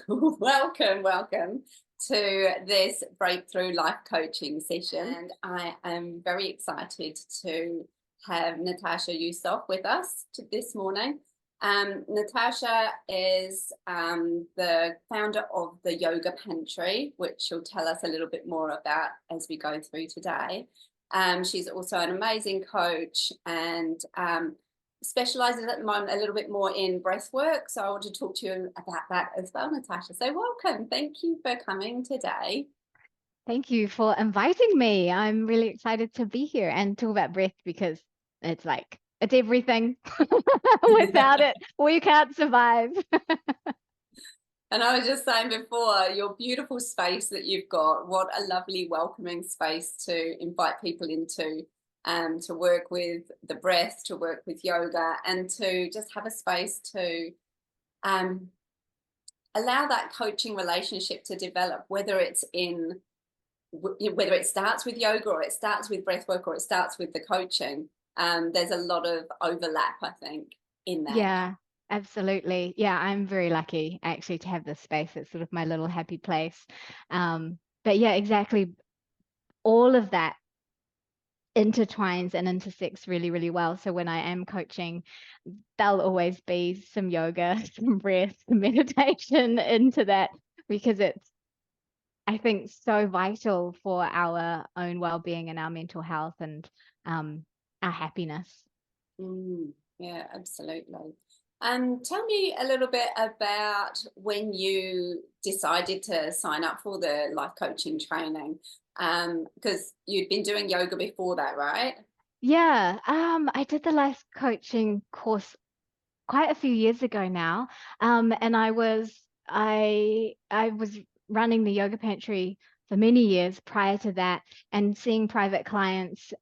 Welcome to this breakthrough life coaching session. And I am very excited to have Natasya Yusoff with us this morning. Natasya is the founder of the Yoga Pantry, which she'll tell us a little bit more about as we go through today. She's also an amazing coach and specializes at the moment a little bit more in breath work. So I want to talk to you about that as well, Natasya. So welcome. Thank you for coming today. Thank you for inviting me. I'm really excited to be here and talk about breath because it's everything. Without it, we can't survive. And I was just saying before, your beautiful space that you've got, what a lovely welcoming space to invite people into, to work with the breath, to work with yoga, and to just have a space to um, allow that coaching relationship to develop, whether it starts with yoga or it starts with breath work or it starts with the coaching. There's a lot of overlap, I think, in that. Yeah, absolutely. Yeah, I'm very lucky actually to have this space. It's sort of my little happy place. But yeah, exactly. All of that intertwines and intersects really, really well. So when I am coaching, there'll always be some yoga, some breath, some meditation into that because it's, I think, so vital for our own well-being and our mental health and our happiness. Yeah, absolutely. Tell me a little bit about when you decided to sign up for the life coaching training, because you'd been doing yoga before that, right? Yeah, I did the life coaching course quite a few years ago now. And I was running the yoga pantry for many years prior to that and seeing private clients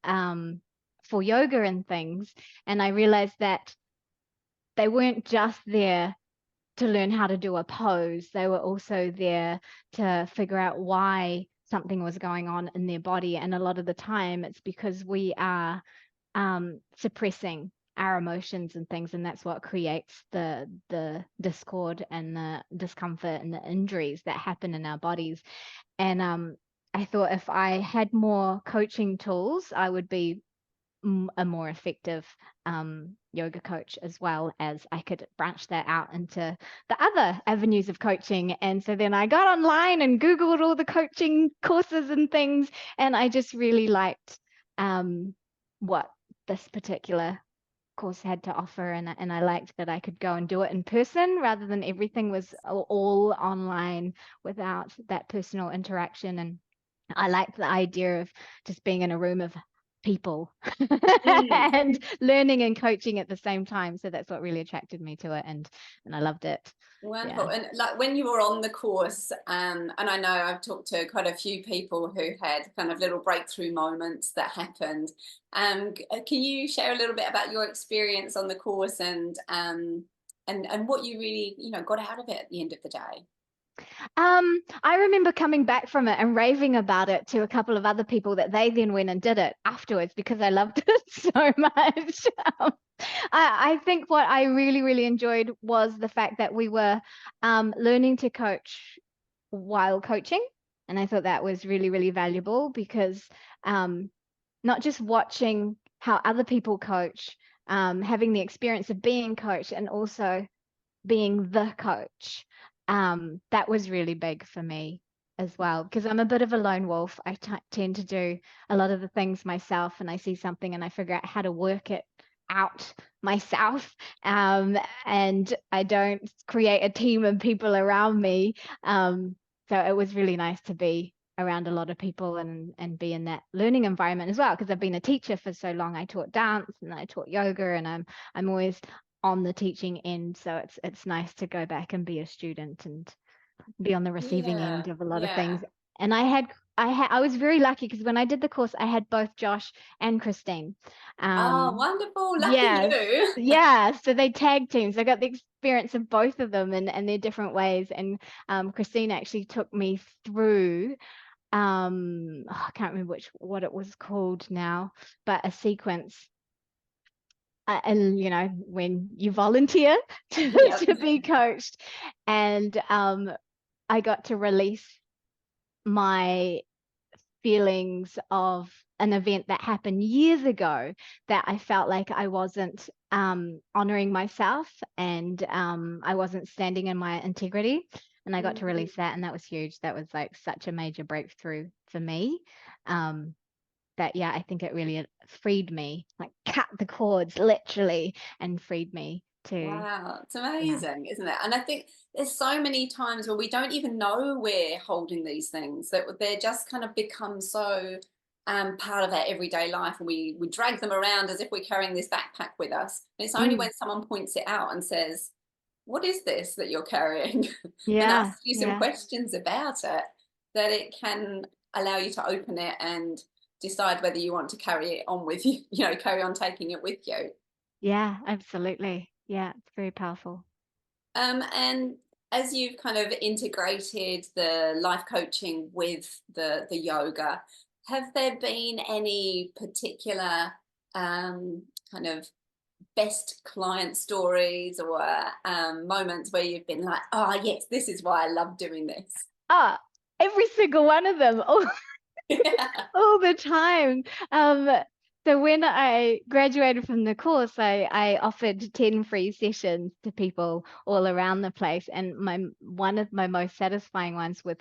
for yoga and things. And I realized that they weren't just there to learn how to do a pose. They were also there to figure out why something was going on in their body. And a lot of the time it's because we are suppressing our emotions and things, and that's what creates the discord and the discomfort and the injuries that happen in our bodies. And I thought if I had more coaching tools, I would be a more effective yoga coach, as well as I could branch that out into the other avenues of coaching. And so then I got online and Googled all the coaching courses and things, and I just really liked what this particular course had to offer, and I liked that I could go and do it in person rather than everything was all online without that personal interaction. And I liked the idea of just being in a room of people Mm. and learning and coaching at the same time. So that's what really attracted me to it, and I loved it. Wonderful. Yeah. And like when you were on the course, and I know I've talked to quite a few people who had kind of little breakthrough moments that happened. Can you share a little bit about your experience on the course and what you really, got out of it at the end of the day? I remember coming back from it and raving about it to a couple of other people that they then went and did it afterwards because I loved it so much. Um, I think what I really, really enjoyed was the fact that we were learning to coach while coaching. And I thought that was really, really valuable because not just watching how other people coach, having the experience of being coached and also being the coach. That was really big for me as well because I'm a bit of a lone wolf. I tend to do a lot of the things myself, and I see something and I figure out how to work it out myself. And I don't create a team of people around me. So it was really nice to be around a lot of people and be in that learning environment as well, because I've been a teacher for so long. I taught dance and I taught yoga, and I'm always on the teaching end, so it's nice to go back and be a student and be on the receiving Yeah, end of a lot of yeah. things. And I was very lucky because when I did the course I had both Josh and Christine. Oh, um wonderful. Lucky yes, you. yeah, so they tag teams. I got the experience of both of them and their different ways. And Christine actually took me through I can't remember what it was called now, but a sequence. And when you volunteer to, Yep. to be coached, and I got to release my feelings of an event that happened years ago that I felt like I wasn't honoring myself, and I wasn't standing in my integrity. And I got to Mhm. release that, and that was huge. That was like such a major breakthrough for me. Um, that yeah, I think it really freed me, like cut the cords literally, and freed me to Wow, it's yeah. amazing, isn't it? And I think there's so many times where we don't even know we're holding these things, that they're just kind of become so part of our everyday life, and we drag them around as if we're carrying this backpack with us. And it's only Mm, when someone points it out and says, "What is this that you're carrying?" and yeah, asks you some yeah, questions about it, that it can allow you to open it and decide whether you want to carry it on with you, carry on taking it with you. yeah, absolutely. Yeah, it's very powerful. And as you've kind of integrated the life coaching with the yoga, have there been any particular kind of best client stories, or moments where you've been like, oh yes, this is why I love doing this? Ah, every single one of them. All the time. Um, so when I graduated from the course, I offered 10 free sessions to people all around the place. And one of my most satisfying ones was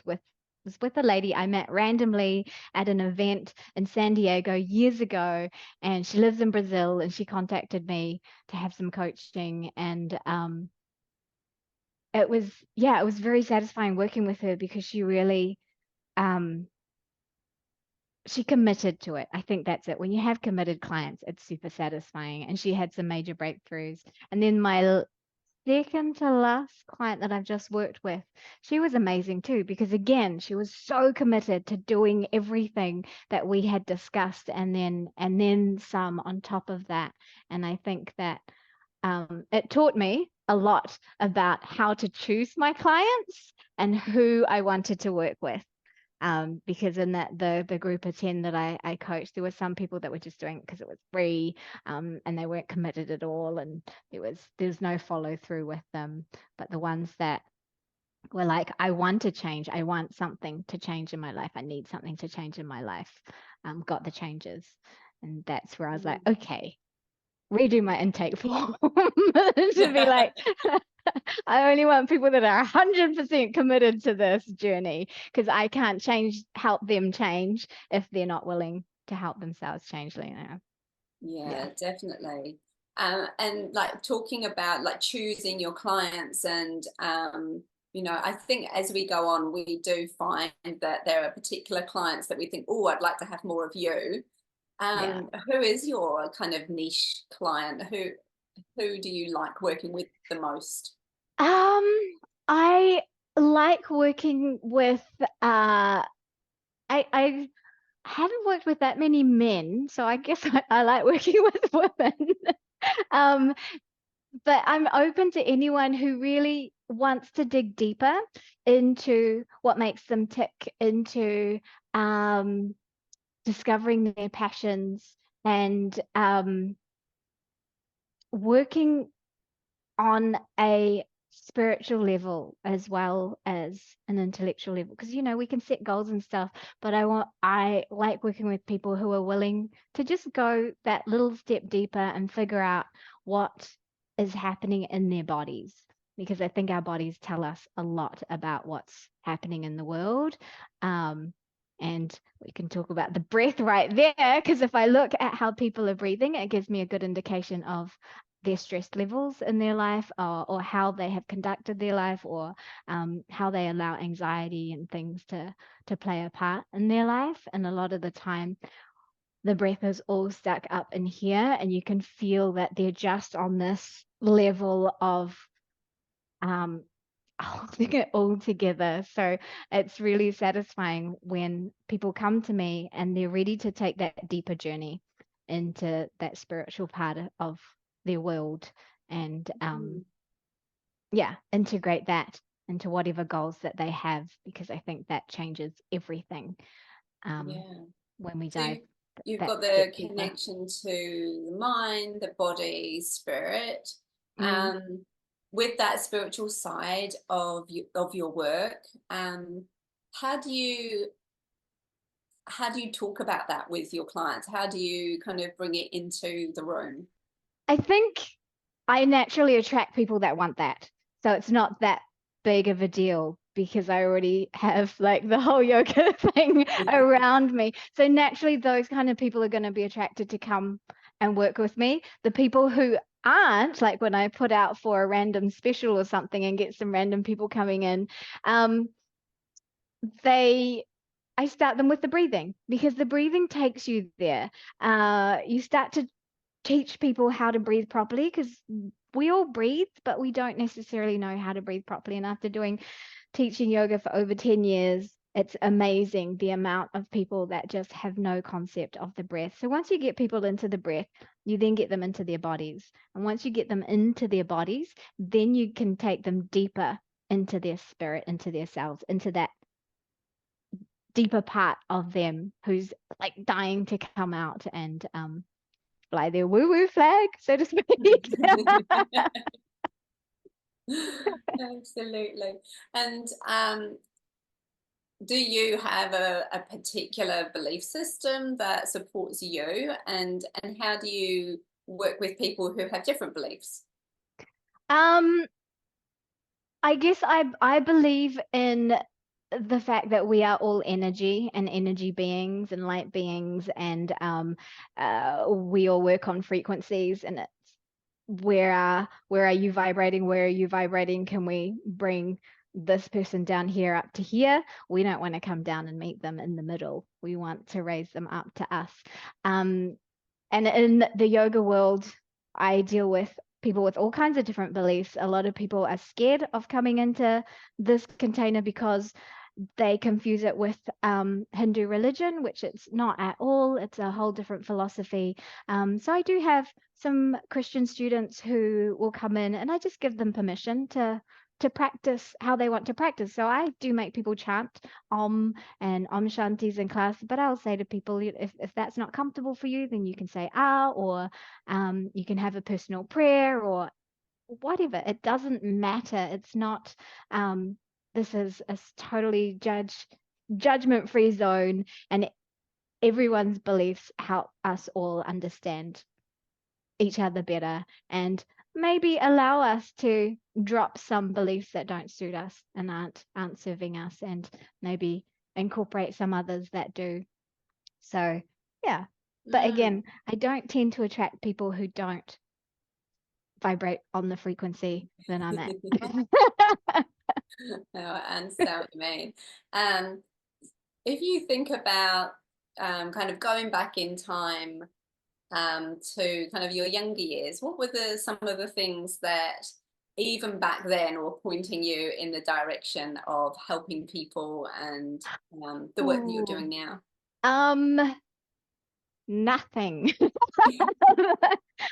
with a lady I met randomly at an event in San Diego years ago. And she lives in Brazil, and she contacted me to have some coaching. And it was, yeah, it was very satisfying working with her because um she committed to it. I think that's it. When you have committed clients, it's super satisfying. And she had some major breakthroughs. And then my second to last client that I've just worked with, she was amazing too, because again, she was so committed to doing everything that we had discussed, and then some on top of that. And I think that it taught me a lot about how to choose my clients and who I wanted to work with, because in that the group of 10 that I coached, there were some people that were just doing it because it was free, and they weren't committed at all, and there's no follow through with them. But the ones that were like, I want to change, I want something to change in my life, I need something to change in my life, got the changes. And that's where I was like, okay, redo my intake form to be like, I only want people that are 100% committed to this journey, because I can't help them change if they're not willing to help themselves change, Yeah. Yeah, definitely. And like talking about like choosing your clients, and I think as we go on, we do find that there are particular clients that we think, oh, I'd like to have more of you. Yeah. Who is your kind of niche client? Who do you like working with the most? Um, I like working with I haven't worked with that many men, so I guess I like working with women. Um, but I'm open to anyone who really wants to dig deeper into what makes them tick, into discovering their passions, and working on a spiritual level as well as an intellectual level, because we can set goals and stuff, but I like working with people who are willing to just go that little step deeper and figure out what is happening in their bodies, because I think our bodies tell us a lot about what's happening in the world. And we can talk about the breath right there, because if I look at how people are breathing, it gives me a good indication of their stress levels in their life, or how they have conducted their life, or how they allow anxiety and things to play a part in their life. And a lot of the time, the breath is all stuck up in here, and you can feel that they're just on this level of um, holding it all together. So it's really satisfying when people come to me and they're ready to take that deeper journey into that spiritual part of their world, and Mm, yeah, integrate that into whatever goals that they have, because I think that changes everything, um, yeah. when we So dive you've that got step the deeper. connection to the mind, the body, spirit. Mm, Um, with that spiritual side of your work, how do you talk about that with your clients? How do you kind of bring it into the room? I think I naturally attract people that want that. So it's not that big of a deal because I already have like the whole yoga thing around me. So naturally, those kind of people are going to be attracted to come and work with me. The people who aren't, like when I put out for a random special or something and get some random people coming in, um, I start them with the breathing because the breathing takes you there. You start to teach people how to breathe properly because we all breathe, but we don't necessarily know how to breathe properly. And after teaching yoga for over 10 years, it's amazing the amount of people that just have no concept of the breath. So once you get people into the breath, you then get them into their bodies. And once you get them into their bodies, then you can take them deeper into their spirit, into their selves, into that deeper part of them who's like dying to come out and fly their woo-woo flag, so to speak. Absolutely. And do you have a particular belief system that supports you, and how do you work with people who have different beliefs? um I guess I believe in the fact that we are all energy and energy beings and light beings, and we all work on frequencies, and it's where are you vibrating? Where are you vibrating? Can we bring this person down here up to here? We don't want to come down and meet them in the middle. We want to raise them up to us. Um, and in the yoga world, I deal with people with all kinds of different beliefs. A lot of people are scared of coming into this container because they confuse it with Hindu religion, which it's not at all. It's a whole different philosophy. So I do have some Christian students who will come in, and I just give them permission to practice how they want to practice. So I do make people chant Om and Om Shantis in class, but I'll say to people, if that's not comfortable for you, then you can say Ah, or you can have a personal prayer or whatever. It doesn't matter. It's not this is a totally judgment-free zone, and everyone's beliefs help us all understand each other better and maybe allow us to drop some beliefs that don't suit us and aren't serving us, and maybe incorporate some others that do. So yeah. But Mm. again, I don't tend to attract people who don't vibrate on the frequency that I'm at. No, I understand what you mean. Um, if you think about kind of going back in time to kind of your younger years, what were some of the things that even back then were pointing you in the direction of helping people and the work that you're Ooh. doing now? Um, Nothing.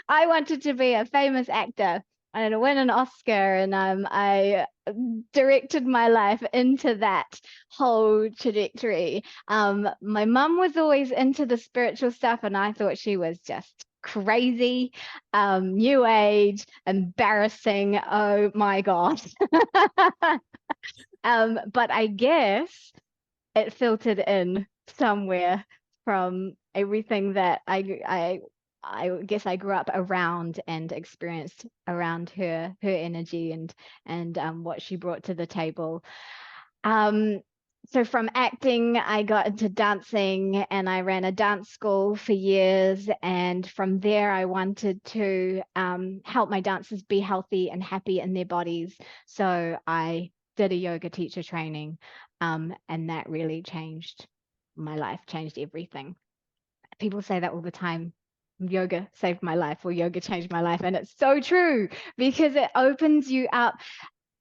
I wanted to be a famous actor and win an Oscar, and I directed my life into that whole trajectory. My mum was always into the spiritual stuff, and I thought she was just crazy, new age, embarrassing. Oh my God. But I guess it filtered in somewhere from everything that I guess I grew up around and experienced around her energy and what she brought to the table. Um, so from acting, I got into dancing, and I ran a dance school for years. And from there, I wanted to help my dancers be healthy and happy in their bodies. So I did a yoga teacher training, and that really changed my life, changed everything. People say that all the time. Yoga saved my life, or yoga changed my life. And it's so true because it opens you up.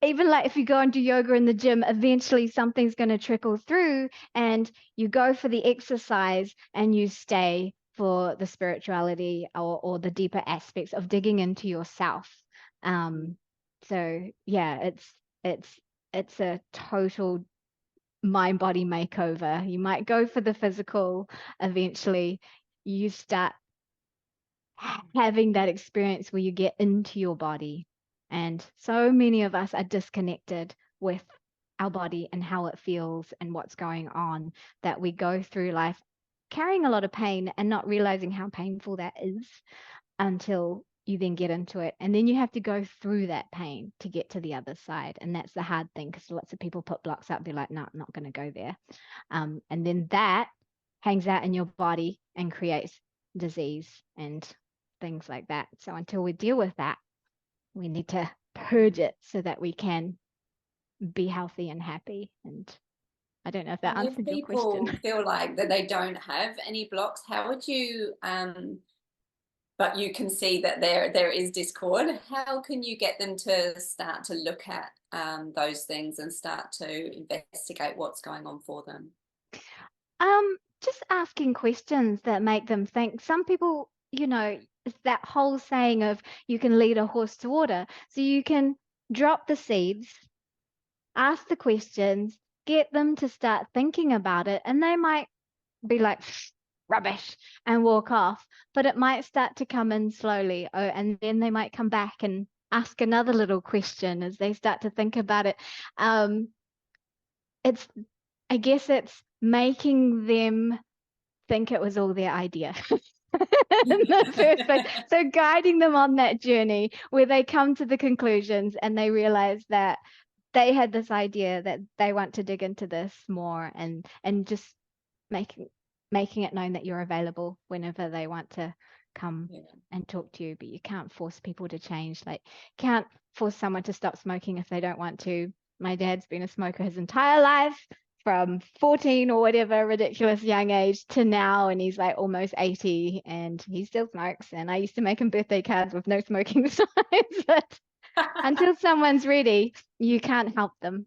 Even like if you go and do yoga in the gym, eventually something's going to trickle through, and you go for the exercise and you stay for the spirituality or the deeper aspects of digging into yourself. So yeah, it's it's a total mind body makeover. You might go for the physical eventually. You start having that experience where you get into your body And so many of us are disconnected with our body and how it feels and what's going on, that we go through life carrying a lot of pain and not realizing how painful that is until you then get into it. And then you have to go through that pain to get to the other side. And that's the hard thing, because lots of people put blocks up. They're like, no, I'm not going to go there. And then that hangs out in your body and creates disease and things like that. So until we deal with that, we need to purge it so that we can be healthy and happy. And I don't know if that And if answered your people question. feel like that they don't have any blocks, how would you but you can see that there is discord, how can you get them to start to look at those things and start to investigate what's going on for them? Just asking questions that make them think. Some people, it's that whole saying of you can lead a horse to water. So you can drop the seeds, ask the questions, get them to start thinking about it, and they might be like, rubbish, and walk off. But it might start to come in slowly. Oh, and then they might come back and ask another little question as they start to think about it. It's, I guess it's making them think it was all their idea in the first place. So guiding them on that journey where they come to the conclusions and they realize that they had this idea that they want to dig into this more, and just making it known that you're available whenever they want to come and talk to you. But you can't force people to change. Like, can't force someone to stop smoking if they don't want to. My dad's been a smoker his entire life, from 14 or whatever ridiculous young age to now, and he's like almost 80 and he still smokes. And I used to make him birthday cards with no smoking signs. But until someone's ready, you can't help them.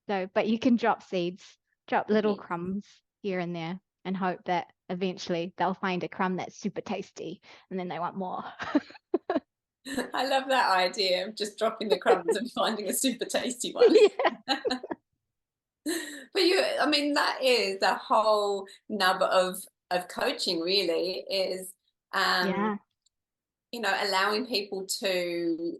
So, but you can drop seeds, drop little crumbs here and there, and hope that eventually they'll find a crumb that's super tasty and then they want more. I love that idea of just dropping the crumbs and finding a super tasty one. Yeah. But I mean, that is the whole nub of coaching, really, is Yeah. allowing people to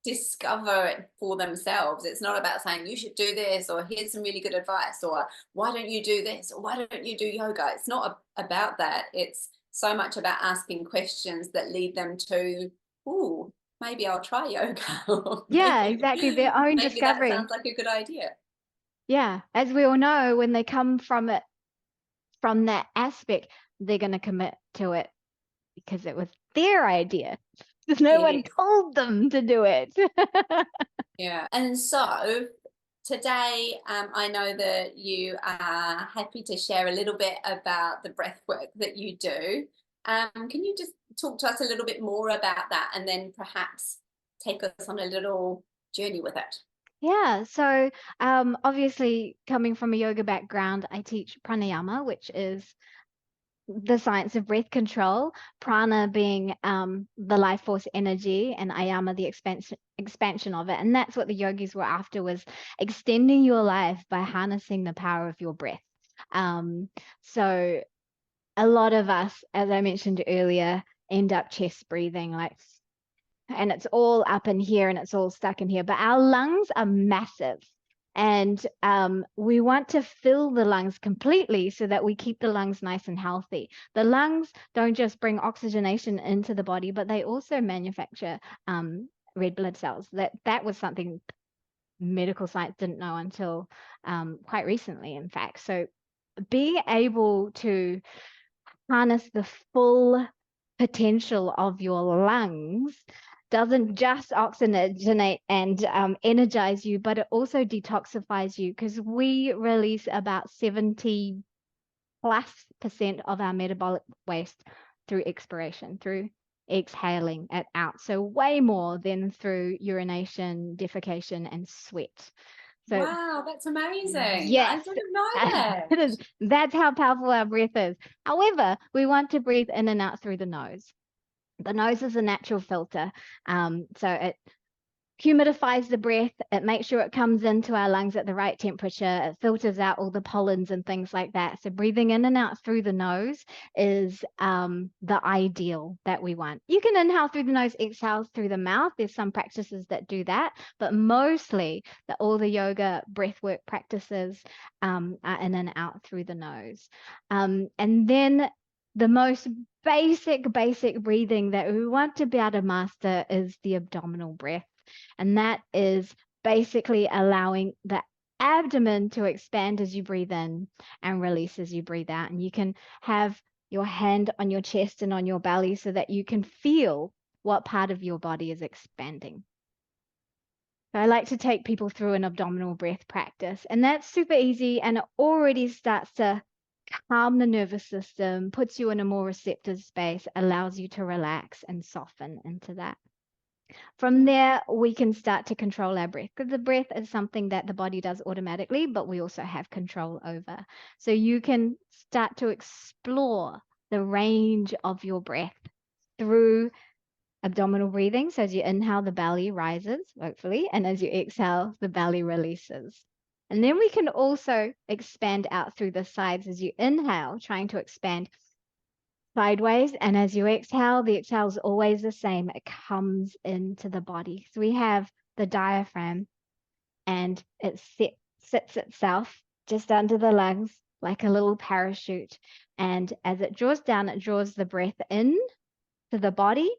discover it for themselves. It's not about saying you should do this, or here's some really good advice, or why don't you do this, or why don't you do yoga. It's not about that. It's so much about asking questions that lead them to, oh, maybe I'll try yoga. Yeah, exactly. Their own Maybe that discovery. sounds like a good idea. Yeah. As we all know, when they come from it, from that aspect, they're going to commit to it because it was their idea. Because no one told them to do it. Yeah. And so today, I know that you are happy to share a little bit about the breath work that you do. Can you just talk to us a little bit more about that, and then perhaps take us on a little journey with it? Yeah, so obviously coming from a yoga background, I teach pranayama, which is the science of breath control, prana being the life force energy, and ayama the expansion of it. And that's what the yogis were after, was extending your life by harnessing the power of your breath. So a lot of us, as I mentioned earlier, end up chest breathing, like, and it's all up in here and it's all stuck in here. But our lungs are massive. And we want to fill the lungs completely so that we keep the lungs nice and healthy. The lungs don't just bring oxygenation into the body, but they also manufacture red blood cells. That was something medical science didn't know until quite recently, in fact. So being able to harness the full potential of your lungs doesn't just oxygenate and energize you, but it also detoxifies you, because we release about 70+% of our metabolic waste through expiration, through exhaling it out. So way more than through urination, defecation, and sweat. So Wow, that's amazing. I yes, didn't know that. that's how powerful our breath is. However, we want to breathe in and out through the nose. The nose is a natural filter. So humidifies the breath. It makes sure it comes into our lungs at the right temperature. It filters out all the pollens and things like that. So breathing in and out through the nose is the ideal that we want. You can inhale through the nose, exhale through the mouth. There's some practices that do that, but mostly all the yoga breathwork practices are in and out through the nose. And then the most basic breathing that we want to be able to master is the abdominal breath. And that is basically allowing the abdomen to expand as you breathe in and release as you breathe out. And you can have your hand on your chest and on your belly so that you can feel what part of your body is expanding. So I like to take people through an abdominal breath practice, and that's super easy, and it already starts to calm the nervous system, puts you in a more receptive space, allows you to relax and soften into that. From there, we can start to control our breath, because the breath is something that the body does automatically, but we also have control over. So you can start to explore the range of your breath through abdominal breathing. So as you inhale, the belly rises, hopefully, and as you exhale, the belly releases. And then we can also expand out through the sides as you inhale, trying to expand sideways. And as you exhale, the exhale is always the same. It comes into the body. So we have the diaphragm, and it sits itself just under the lungs like a little parachute. And as it draws down, it draws the breath in to the body.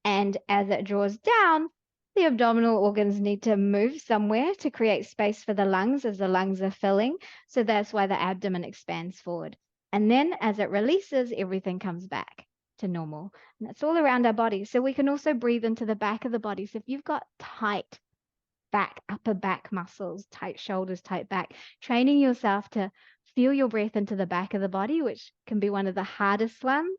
And as it draws down, the abdominal organs need to move somewhere to create space for the lungs as the lungs are filling. So that's why the abdomen expands forward. And then as it releases, everything comes back to normal. And that's all around our body. So we can also breathe into the back of the body. So if you've got tight back, upper back muscles, tight shoulders, tight back, training yourself to feel your breath into the back of the body, which can be one of the hardest ones,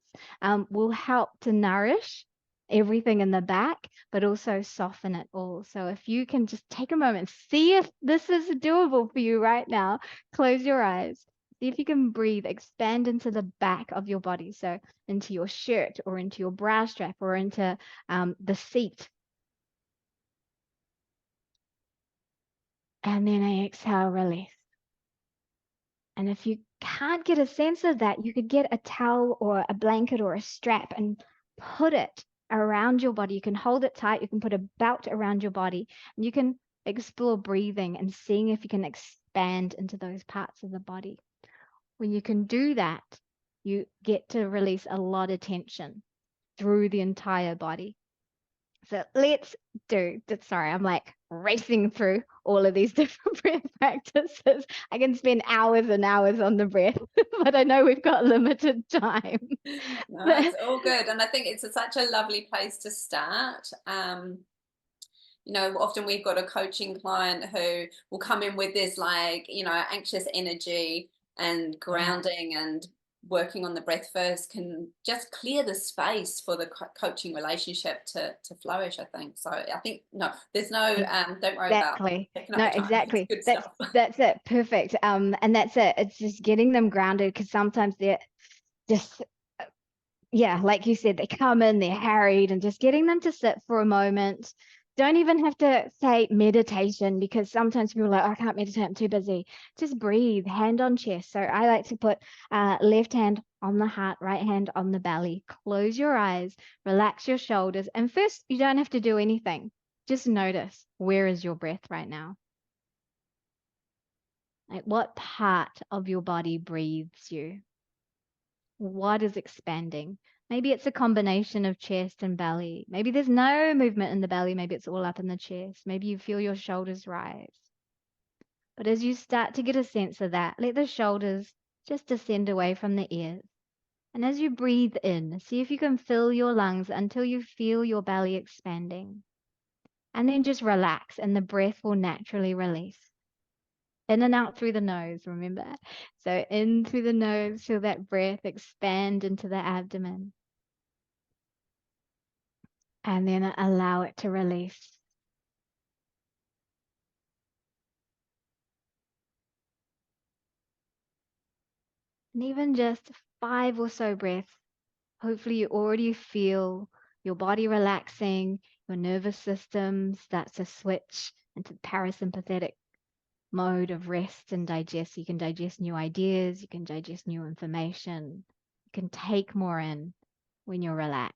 will help to nourish everything in the back, but also soften it all. So if you can just take a moment, see if this is doable for you right now, close your eyes. See if you can breathe, expand into the back of your body. So into your shirt or into your bra strap or into the seat. And then I exhale, release. And if you can't get a sense of that, you could get a towel or a blanket or a strap and put it around your body. You can hold it tight. You can put a belt around your body, and you can explore breathing and seeing if you can expand into those parts of the body. When you can do that, you get to release a lot of tension through the entire body. So let's do, sorry, I'm like racing through all of these different breath practices. I can spend hours and hours on the breath, but I know we've got limited time. No, it's all good. And I think it's such a lovely place to start. You know, often we've got a coaching client who will come in with this like, you know, anxious energy, and grounding and working on the breath first can just clear the space for the coaching relationship to flourish, I think. So I think, no, there's no, don't worry about picking up the time. Exactly. It's good stuff. That's it. Perfect. And that's it. It's just getting them grounded, because sometimes they're just, yeah, like you said, they come in, they're harried, and just getting them to sit for a moment. Don't even have to say meditation, because sometimes people are like, oh, I can't meditate, I'm too busy. Just breathe, hand on chest. So I like to put left hand on the heart, right hand on the belly. Close your eyes, relax your shoulders. And first, you don't have to do anything. Just notice, where is your breath right now? Like, what part of your body breathes you? What is expanding? Maybe it's a combination of chest and belly. Maybe there's no movement in the belly. Maybe it's all up in the chest. Maybe you feel your shoulders rise. But as you start to get a sense of that, let the shoulders just descend away from the ears. And as you breathe in, see if you can fill your lungs until you feel your belly expanding. And then just relax, and the breath will naturally release. In and out through the nose, remember? So in through the nose, feel that breath expand into the abdomen. And then allow it to release. And even just 5 or so breaths, hopefully you already feel your body relaxing, Your nervous system starts to switch into the parasympathetic mode of rest and digest. You can digest new ideas, you can digest new information, you can take more in when you're relaxed.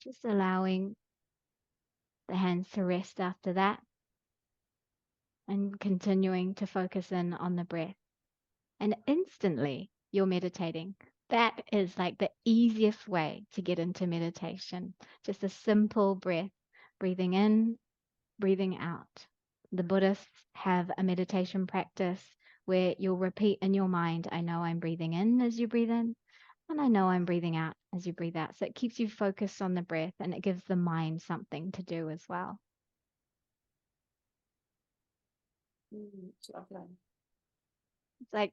Just allowing the hands to rest after that and continuing to focus in on the breath. And instantly you're meditating. That is like the easiest way to get into meditation. Just a simple breath, breathing in, breathing out. The Buddhists have a meditation practice where you'll repeat in your mind, I know I'm breathing in as you breathe in, and I know I'm breathing out as you breathe out. So it keeps you focused on the breath and it gives the mind something to do as well. Lovely. It's like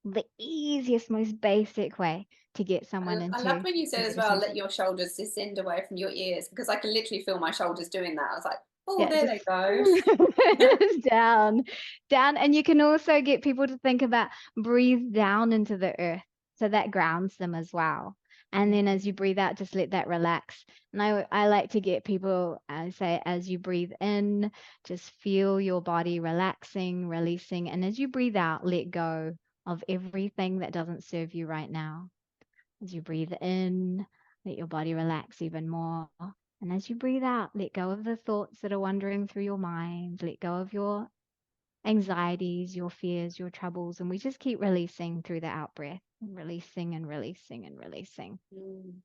the easiest, most basic way to get someone I love into when you said as well, let meditation. your shoulders descend away from your ears, because I can literally feel my shoulders doing that. I was like, oh, Yeah, there just they go. down, down. And you can also get people to think about breathe down into the earth. So that grounds them as well. And then as you breathe out, just let that relax. And I like to get people, I say, as you breathe in, just feel your body relaxing, releasing. And as you breathe out, let go of everything that doesn't serve you right now. As you breathe in, let your body relax even more. And as you breathe out, let go of the thoughts that are wandering through your mind. Let go of your anxieties, your fears, your troubles. And we just keep releasing through the out breath, and releasing and releasing and releasing. And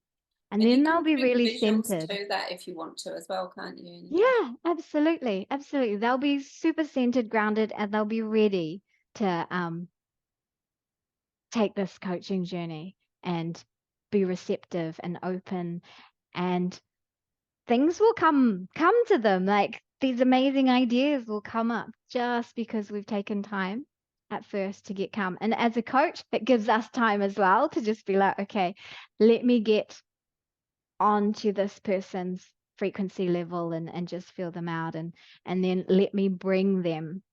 And you then they'll can be do really visuals centered. to that if you want to as well, can't you, Natasha? Yeah, absolutely. Absolutely. They'll be super centered, grounded, and they'll be ready to take this coaching journey and be receptive and open, and things will come to them. Like these amazing ideas will come up just because we've taken time at first to get calm. And as a coach, it gives us time as well to just be like, okay, let me get onto this person's frequency level and just feel them out, and then let me bring them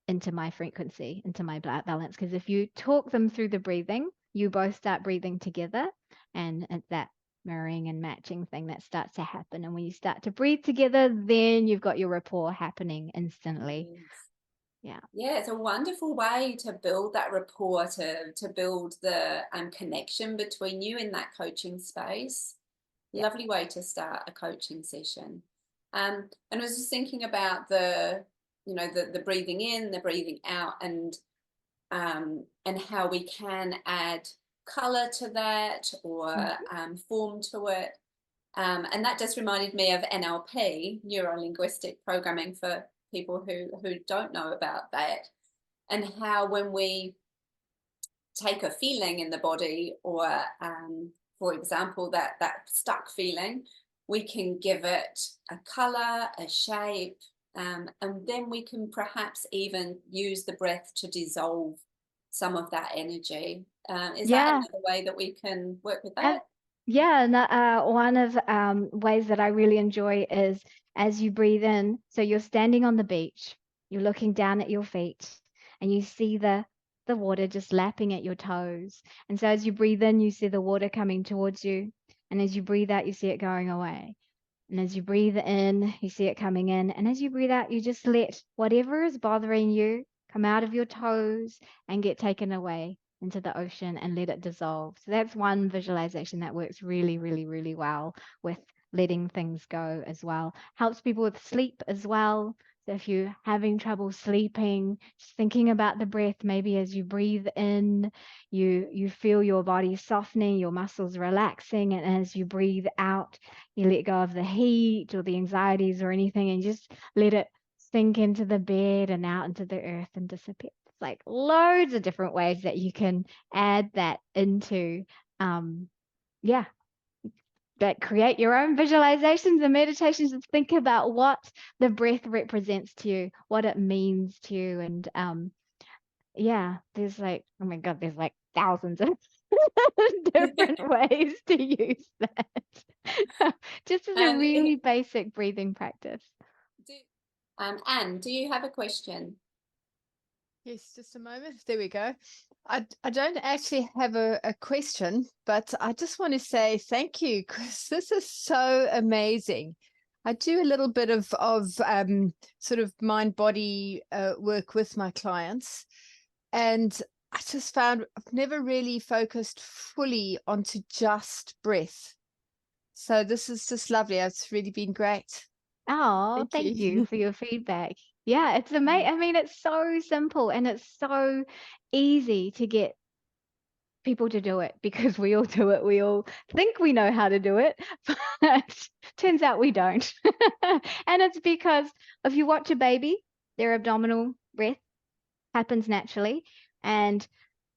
into my frequency, into my balance. Because if you talk them through the breathing, you both start breathing together, and it's that mirroring and matching thing that starts to happen. And when you start to breathe together, then you've got your rapport happening instantly. Yeah. Yeah, it's a wonderful way to build that rapport, to build the connection between you in that coaching space. Yeah. Lovely way to start a coaching session. And I was just thinking about the breathing in, the breathing out, and how we can add color to that, or form to it. And that just reminded me of NLP, neuro linguistic programming, for people who don't know about that, and how when we take a feeling in the body, or for example that stuck feeling, we can give it a color, a shape, and then we can perhaps even use the breath to dissolve some of that energy. Is that Yeah. another way that we can work with that? Yeah, and one of ways that I really enjoy is as you breathe in. So you're standing on the beach, you're looking down at your feet, and you see the water just lapping at your toes. And so as you breathe in, you see the water coming towards you, and as you breathe out, you see it going away. And as you breathe in, you see it coming in, and as you breathe out, you just let whatever is bothering you come out of your toes and get taken away into the ocean and let it dissolve. So that's one visualization that works really, really, really well with letting things go as well. Helps people with sleep as well. So if you're having trouble sleeping, just thinking about the breath, maybe as you breathe in, you feel your body softening, your muscles relaxing, and as you breathe out, you let go of the heat or the anxieties or anything, and just let it sink into the bed and out into the earth and disappear. It's like loads of different ways that you can add that into, yeah, that create your own visualizations and meditations, and think about what the breath represents to you, what it means to you. And yeah, there's like, oh my God, there's like thousands of different ways to use that. Just as a And really basic breathing practice. do, Anne, do you have a question? Yes, just a moment. There we go. I don't actually have a question, but I just want to say thank you because this is so amazing. I do a little bit of sort of mind body work with my clients, and I just found I've never really focused fully onto just breath. So this is just lovely. It's really been great. Oh, Thank thank you you. for your feedback. Yeah, it's amazing. I mean, it's so simple and it's so easy to get people to do it because we all do it. We all think we know how to do it, but turns out we don't. And it's because if you watch a baby, their abdominal breath happens naturally. And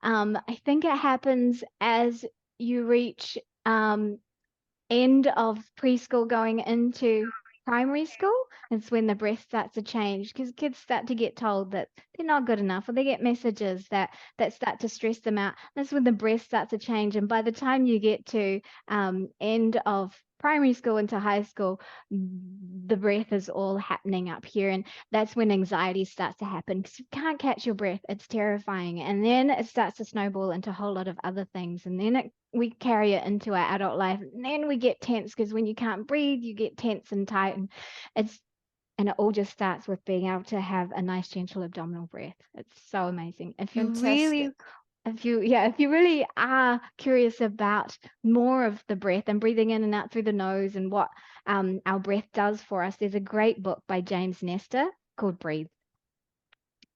I think it happens as you reach end of preschool going into primary school. It's when the breath starts to change because kids start to get told that they're not good enough or they get messages that start to stress them out. That's when the breath starts to change. And by the time you get to end of primary school into high school, the breath is all happening up here. And that's when anxiety starts to happen because you can't catch your breath. It's terrifying. And then it starts to snowball into a whole lot of other things. And then we carry it into our adult life. And then we get tense because when you can't breathe, you get tense and tight. And it all just starts with being able to have a nice gentle abdominal breath. It's so amazing. Fantastic. If you really are curious about more of the breath and breathing in and out through the nose and what our breath does for us, there's a great book by James Nestor called Breathe,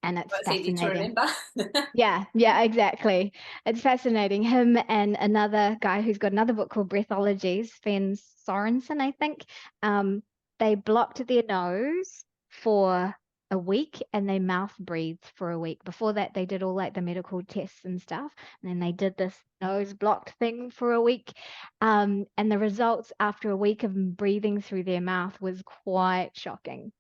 and it's Well, it's easy to fascinating. remember. Yeah, exactly. It's fascinating. Him and another guy who's got another book called Breathologies, Sven Sorensen, I think. They blocked their nose for a week and they mouth breathed for a week. Before that, they did all like the medical tests and stuff. And then they did this nose blocked thing for a week. And the results after a week of breathing through their mouth was quite shocking.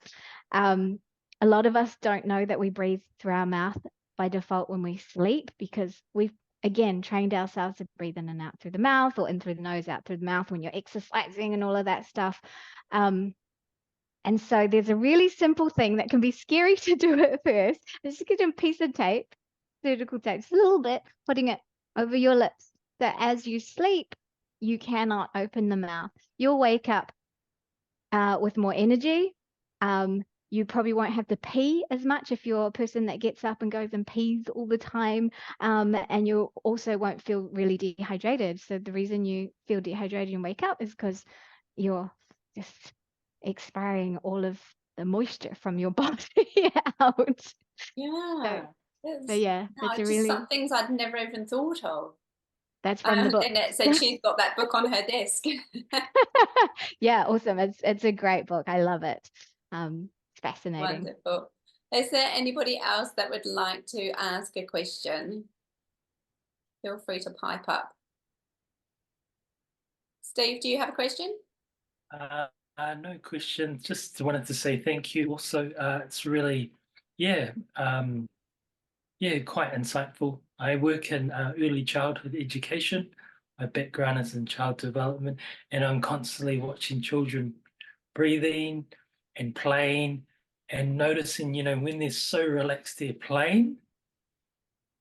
Um, a lot of us don't know that we breathe through our mouth by default when we sleep because we've again trained ourselves to breathe in and out through the mouth or in through the nose, out through the mouth when you're exercising and all of that stuff. And so there's a really simple thing that can be scary to do at first. Just get a piece of tape, surgical tape, just a little bit, putting it over your lips. So as you sleep, you cannot open the mouth. You'll wake up with more energy. You probably won't have to pee as much if you're a person that gets up and goes and pees all the time. And you also won't feel really dehydrated. So the reason you feel dehydrated and wake up is because you're just expiring all of the moisture from your body out. So, Yeah. so It's, yeah, no, it's a it's just some really, things I'd never even thought of. that's from the And book. it said she's got that book on her desk. Yeah, awesome. It's a great book. I love it. It's fascinating. Wonderful. Is there anybody else that would like to ask a question? Feel free to pipe up. Steve, do you have a question? Uh, no question. Just wanted to say thank you. Also, it's really, yeah, yeah, quite insightful. I work in early childhood education. My background is in child development, and I'm constantly watching children breathing and playing and noticing, when they're so relaxed, they're playing.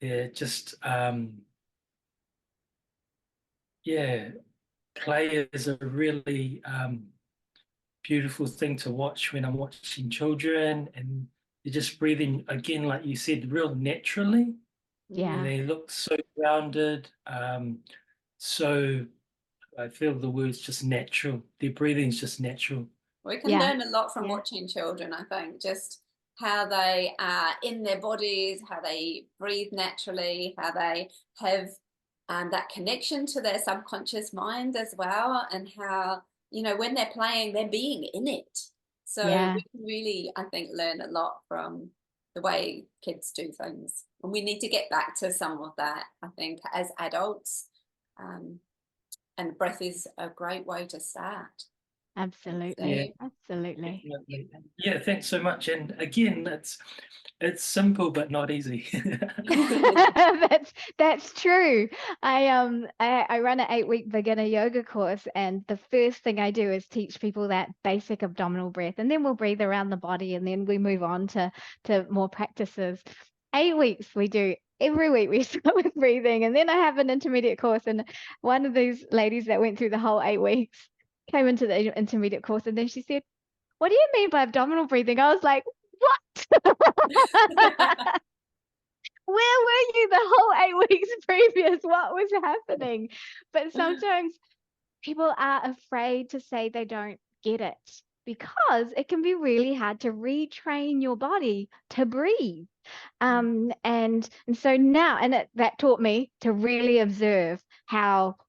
They're just, yeah, play is a really beautiful thing to watch when I'm watching children, and they're just breathing again, like you said, real naturally, and Yeah. they look so grounded. So I feel the word's just natural. Their breathing's just natural. We can Yeah. learn a lot from Yeah. watching children, I think, just how they are in their bodies, how they breathe naturally, how they have that connection to their subconscious mind as well, and how, when they're playing, they're being in it. So Yeah. we can really, I think, learn a lot from the way kids do things. And we need to get back to some of that, I think, as adults. And breath is a great way to start. Absolutely. So, Absolutely. Definitely. Yeah, thanks so much. And again, it's simple but not easy. That's true. I run an 8-week beginner yoga course, and the first thing I do is teach people that basic abdominal breath, and then we'll breathe around the body, and then we move on to more practices. 8 weeks we do. Every week we start with breathing, and then I have an intermediate course, and one of these ladies that went through the whole 8 weeks came into the intermediate course, and then she said, "What do you mean by abdominal breathing?" I was like, "What?" Where were you the whole 8 weeks previous? What was happening? But sometimes people are afraid to say they don't get it because it can be really hard to retrain your body to breathe. And so now, that taught me to really observe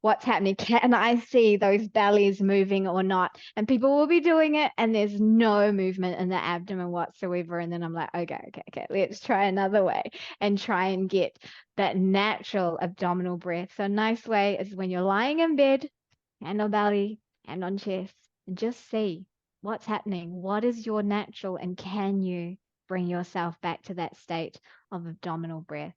what's happening. Can I see those bellies moving or not? And people will be doing it, and there's no movement in the abdomen whatsoever. And then I'm like, okay, let's try another way and try and get that natural abdominal breath. So a nice way is when you're lying in bed, hand on belly, hand on chest, and just see what's happening. What is your natural, and can you bring yourself back to that state of abdominal breath?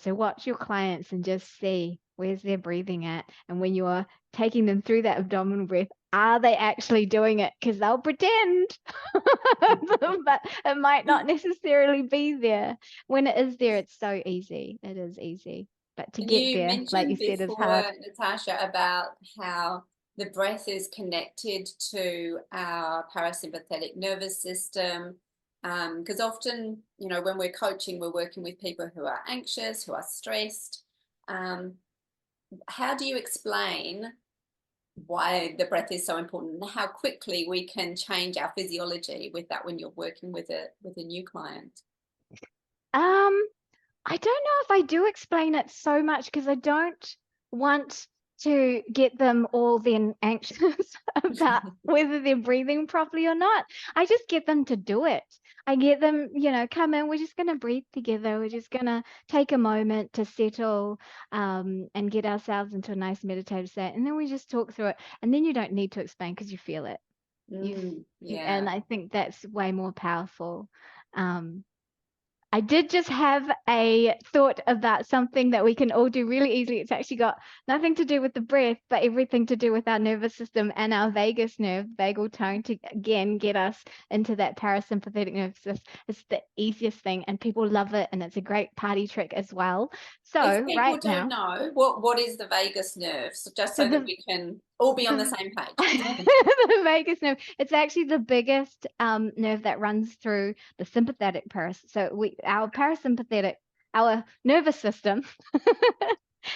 So watch your clients and just see where's their breathing at. And when you're taking them through that abdominal breath, are they actually doing it? Because they'll pretend, but it might not necessarily be there. When it is there, it's so easy. It is easy. But to get you there, like you mentioned said, is before, hard. Natasha, about how the breath is connected to our parasympathetic nervous system. Because often, when we're coaching, we're working with people who are anxious, who are stressed. How do you explain why the breath is so important and how quickly we can change our physiology with that when you're working with a new client? I don't know if I do explain it so much because I don't want to get them all then anxious about whether they're breathing properly or not. I just get them to do it. I get them, come in, we're just going to breathe together. We're just going to take a moment to settle and get ourselves into a nice meditative state. And then we just talk through it. And then you don't need to explain because you feel it. And I think that's way more powerful. I did just have a thought about something that we can all do really easily. It's actually got nothing to do with the breath, but everything to do with our nervous system and our vagus nerve, vagal tone, to again get us into that parasympathetic nervous system. It's the easiest thing, and people love it, and it's a great party trick as well. So if people right don't now, know what is the vagus nerve, just so that we can all be on the same page. The vagus nerve, it's actually the biggest nerve that runs through the sympathetic our nervous system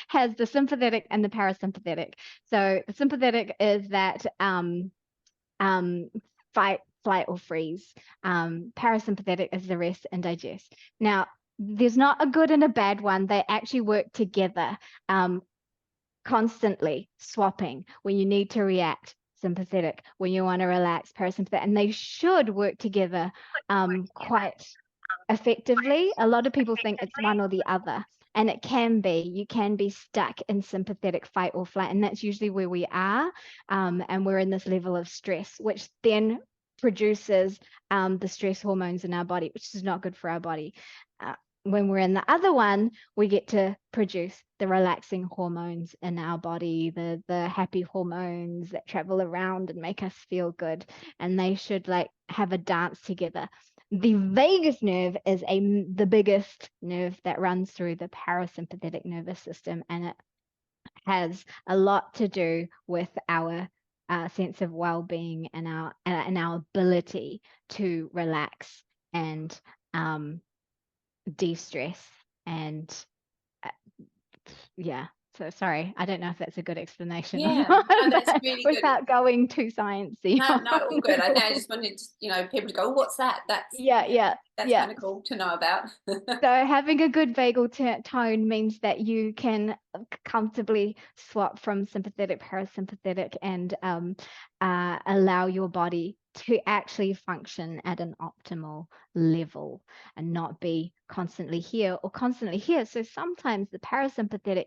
has the sympathetic and the parasympathetic. So the sympathetic is that fight, flight, or freeze. Parasympathetic is the rest and digest. Now, there's not a good and a bad one. They actually work together, constantly swapping when you need to react, sympathetic, when you want to relax, parasympathetic, and they should work together quite effectively. A lot of people think it's one or the other, and it can be. You can be stuck in sympathetic fight or flight, and that's usually where we are, and we're in this level of stress, which then produces the stress hormones in our body, which is not good for our body. When we're in the other one, we get to produce the relaxing hormones in our body, the happy hormones that travel around and make us feel good, and they should have a dance together. The vagus nerve is the biggest nerve that runs through the parasympathetic nervous system, and it has a lot to do with our sense of well-being and our ability to relax and de-stress. And so sorry, I don't know if that's a good explanation or not, No, that's really good. without going too sciencey. No, all good. I just wanted people to go, oh, what's that? That's kind of cool to know about. So having a good vagal tone means that you can comfortably swap from sympathetic, parasympathetic, and allow your body to actually function at an optimal level and not be constantly here or constantly here. So sometimes the parasympathetic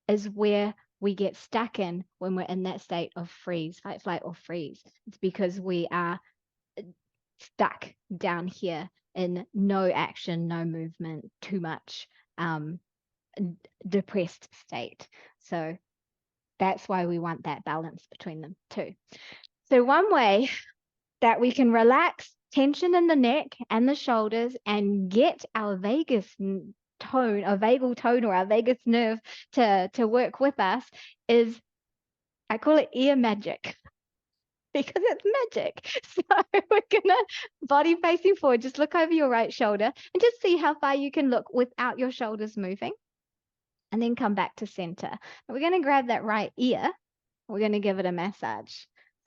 is where we get stuck in when we're in that state of freeze, fight, flight, or freeze. It's because we are stuck down here in no action, no movement, too much depressed state. So that's why we want that balance between them too. So one way that we can relax tension in the neck and the shoulders and get our vagus tone, our vagal tone, or our vagus nerve to work with us is, I call it ear magic. Because it's magic. So we're gonna, body facing forward, just look over your right shoulder and just see how far you can look without your shoulders moving, and then come back to center. And we're gonna grab that right ear. We're gonna give it a massage.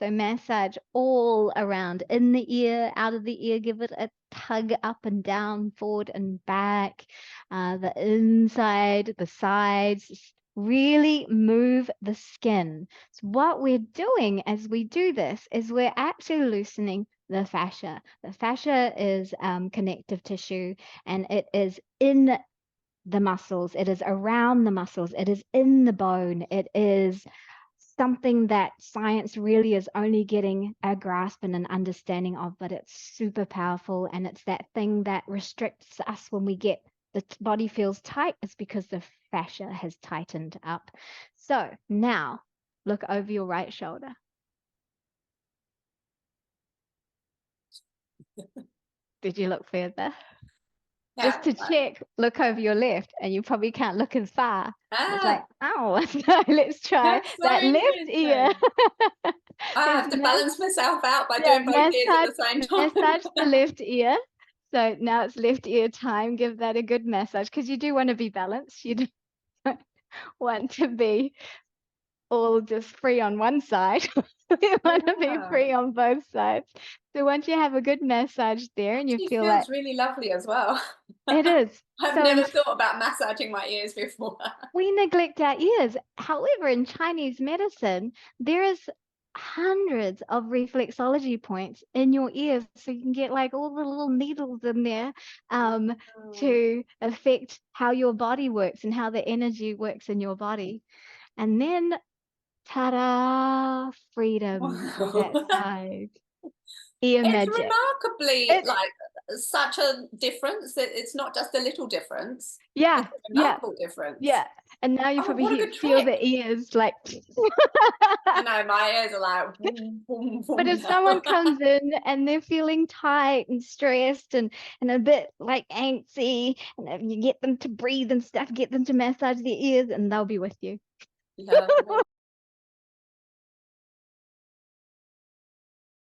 So massage all around, in the ear, out of the ear, give it a tug up and down, forward and back, the inside, the sides. Really move the skin. So what we're doing as we do this is we're actually loosening the fascia. The fascia is connective tissue, and it is in the muscles. It is around the muscles. It is in the bone. It is something that science really is only getting a grasp and an understanding of, but it's super powerful. And it's that thing that restricts us when we get the body feels tight. It's because the fascia has tightened up. So now look over your right shoulder. Did you look further? Yeah. Just to check, look over your left, and you probably can't look as far. It's like, oh, so let's try That's so that left ear. I have to balance myself out by doing both ears at the same time. Massage the left ear. So now it's left ear time. Give that a good massage, because you do want to be balanced. You don't want to be all just free on one side. You want to be free on both sides. So once you have a good massage there, and you It feel feels like really lovely as well. it is. I've never thought about massaging my ears before. We neglect our ears. However, in Chinese medicine, there is hundreds of reflexology points in your ears, so you can get like all the little needles in there to affect how your body works and how the energy works in your body. And then, ta-da, freedom for that side. Ear It's magic. remarkably like such a difference. It's not just a little difference. Yeah, it's a remarkable difference. Yeah, and now you probably what a good feel trick. the ears like. I know, my ears are like. Boom, boom, boom. But if someone comes in and they're feeling tight and stressed and a bit like angsty, and if you get them to breathe and stuff, get them to massage their ears, and they'll be with you. Lovely.